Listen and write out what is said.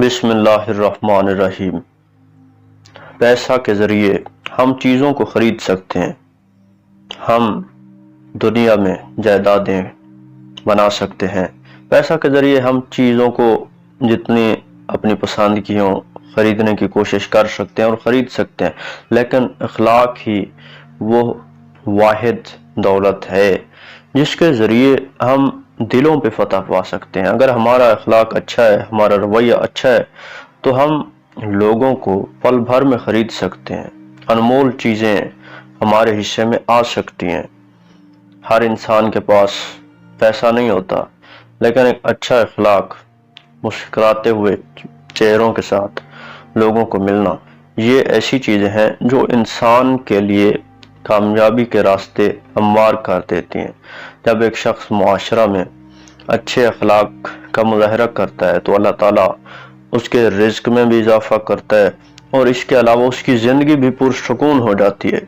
بسم اللہ الرحمن الرحیم۔ پیسہ کے ذریعے ہم چیزوں کو خرید سکتے ہیں، ہم دنیا میں جائیدادیں بنا سکتے ہیں۔ پیسہ کے ذریعے ہم چیزوں کو جتنی اپنی پسند کی ہوں خریدنے کی کوشش کر سکتے ہیں اور خرید سکتے ہیں، لیکن اخلاق ہی وہ واحد دولت ہے جس کے ذریعے ہم دلوں پہ فتح پا سکتے ہیں۔ اگر ہمارا اخلاق اچھا ہے، ہمارا رویہ اچھا ہے، تو ہم لوگوں کو پل بھر میں خرید سکتے ہیں، انمول چیزیں ہمارے حصے میں آ سکتی ہیں۔ ہر انسان کے پاس پیسہ نہیں ہوتا، لیکن ایک اچھا اخلاق، مسکراتے ہوئے چہروں کے ساتھ لوگوں کو ملنا، یہ ایسی چیزیں ہیں جو انسان کے لیے کامیابی کے راستے ہموار کر دیتی ہیں۔ جب ایک شخص معاشرہ میں اچھے اخلاق کا مظاہرہ کرتا ہے تو اللہ تعالیٰ اس کے رزق میں بھی اضافہ کرتا ہے، اور اس کے علاوہ اس کی زندگی بھی پرسکون ہو جاتی ہے۔